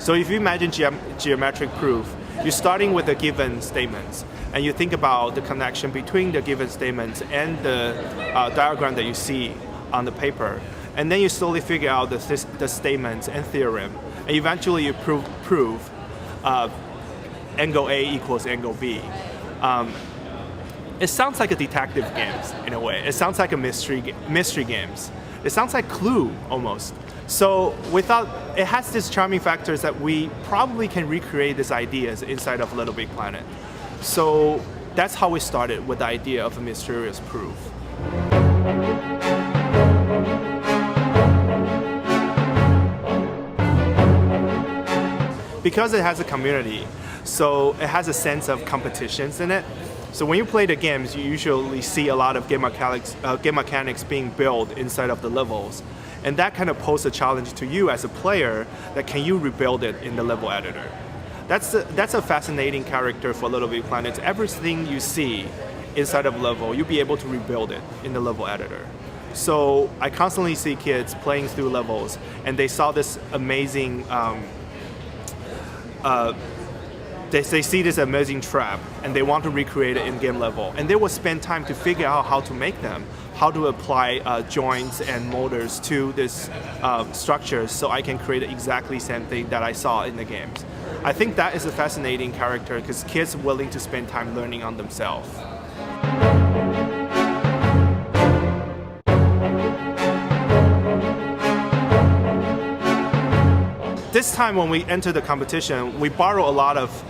So if you imagine geometric proof, you're starting with the given statements, and you think about the connection between the given statements and the diagram that you see on the paper. And then you slowly figure out the statements and theorem, and eventually you prove angle A equals angle B. It sounds like a detective games in a way. It sounds like a mystery games. It sounds like Clue almost. So it has these charming factors that we probably can recreate these ideas inside of LittleBigPlanet. So that's how we started with the idea of a mysterious proof. Because it has a community, so it has a sense of competitions in it. So when you play the games, you usually see a lot of game mechanics being built inside of the levels. And that kind of poses a challenge to you as a player, that can you rebuild it in the level editor? That's a fascinating character for LittleBigPlanet. Everything you see inside of level, you'll be able to rebuild it in the level editor. So I constantly see kids playing through levels, and they saw this amazing they see this amazing trap, and they want to recreate it in game level. And they will spend time to figure out how to make them, how to apply joints and motors to this structures, so I can create exactly the same thing that I saw in the games. I think that is a fascinating character, because kids are willing to spend time learning on themselves. This time when we enter the competition, we borrow a lot of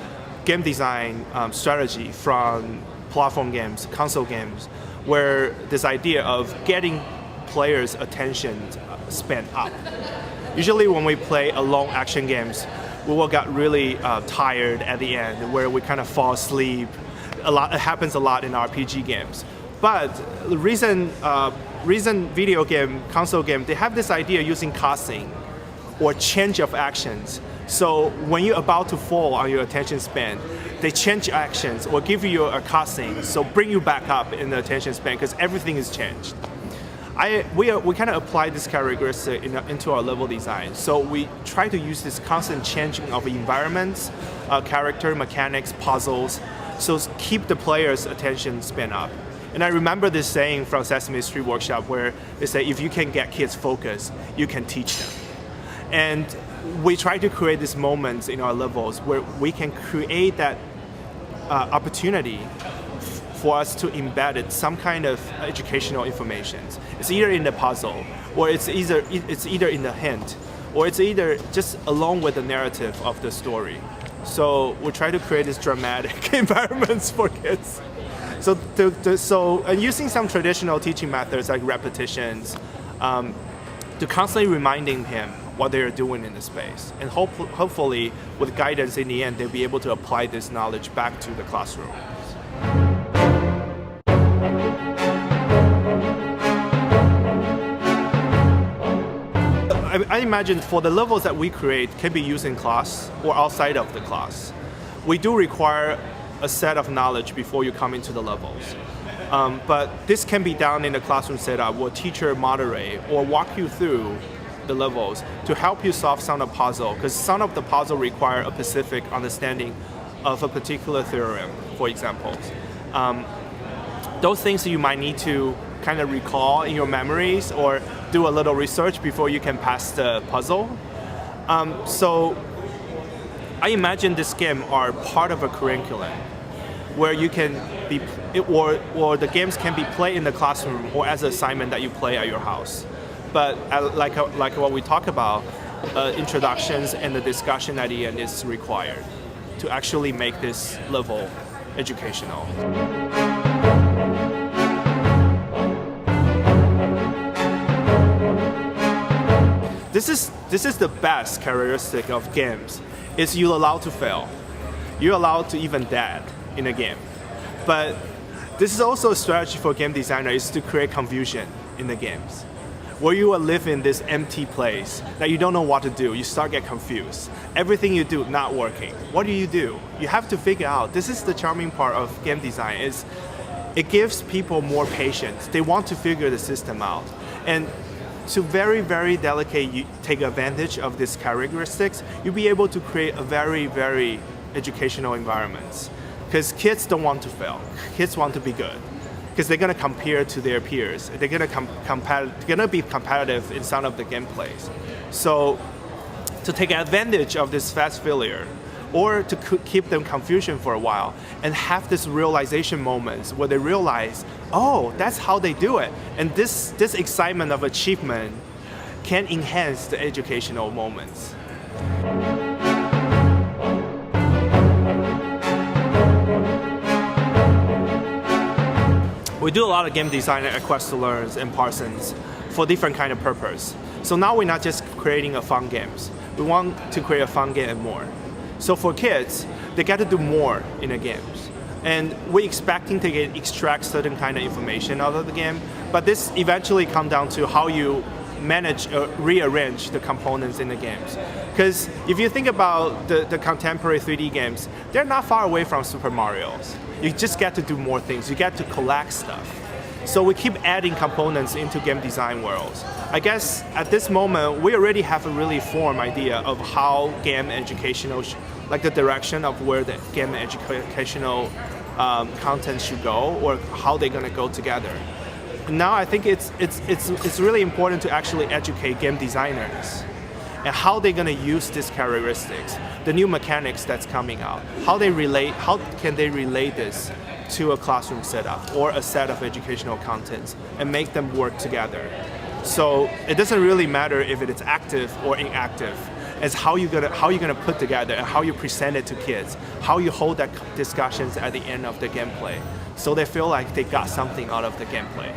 game design strategy from platform games, console games, where this idea of getting players' attention spent up. Usually when we play a long action games, we will get really tired at the end, where we kind of fall asleep. It happens a lot in RPG games. But the recent video game, console game, they have this idea using casting or change of actions. So when you're about to fall on your attention span, they change actions or give you a casting, so bring you back up in the attention span, because everything is changed. We kind of apply this characteristic into our level design. So we try to use this constant changing of environments, character, mechanics, puzzles, so keep the player's attention span up. And I remember this saying from Sesame Street Workshop, where they say, if you can get kids focused, you can teach them. And we try to create these moments in our levels where we can create that opportunity for us to embed it, some kind of educational information. It's either in the puzzle, or it's either in the hint, or it's either just along with the narrative of the story. So we try to create these dramatic environments for kids. So and using some traditional teaching methods like repetitions, to constantly reminding him what they are doing in the space. And hopefully, with guidance in the end, they'll be able to apply this knowledge back to the classroom. I imagine for the levels that we create can be used in class or outside of the class. We do require a set of knowledge before you come into the levels. But this can be done in a classroom setup where teacher moderate or walk you through the levels to help you solve some of the puzzle, because some of the puzzle require a specific understanding of a particular theorem, for example. Those things you might need to kind of recall in your memories or do a little research before you can pass the puzzle. So I imagine this game are part of a curriculum where you can be, or the games can be played in the classroom or as an assignment that you play at your house. But like what we talk about, introductions and the discussion at the end is required to actually make this level educational. This is the best characteristic of games, is you're allowed to fail. You're allowed to even dead in a game. But this is also a strategy for game designers, is to create confusion in the games. Where you will live in this empty place that you don't know what to do, you start get confused. Everything you do not working. What do? You have to figure out. This is the charming part of game design, is it gives people more patience. They want to figure the system out. And to very, very delicately take advantage of these characteristics, you'll be able to create a very, very educational environments. Because kids don't want to fail. Kids want to be good. Because they're going to compare to their peers. They're going to be competitive in some of the gameplays. So to take advantage of this fast failure, or to keep them confusion for a while, and have this realization moments where they realize, oh, that's how they do it. And this excitement of achievement can enhance the educational moments. We do a lot of game design at Quest to Learn and Parsons for different kind of purpose. So now we're not just creating a fun games. We want to create a fun game and more. So for kids, they get to do more in the games. And we're expecting to extract certain kind of information out of the game, but this eventually comes down to how you manage or rearrange the components in the games. Because if you think about the contemporary 3D games, they're not far away from Super Mario's. You just get to do more things. You get to collect stuff. So we keep adding components into game design worlds. I guess at this moment, we already have a really formed idea of how game educational, like the direction of where the game educational content should go, or how they're going to go together. Now I think it's really important to actually educate game designers and how they're going to use these characteristics, the new mechanics that's coming out, how can they relate this to a classroom setup or a set of educational contents and make them work together. So it doesn't really matter if it is active or inactive. It's how you're gonna put together and how you present it to kids, how you hold that discussions at the end of the gameplay, so they feel like they got something out of the gameplay.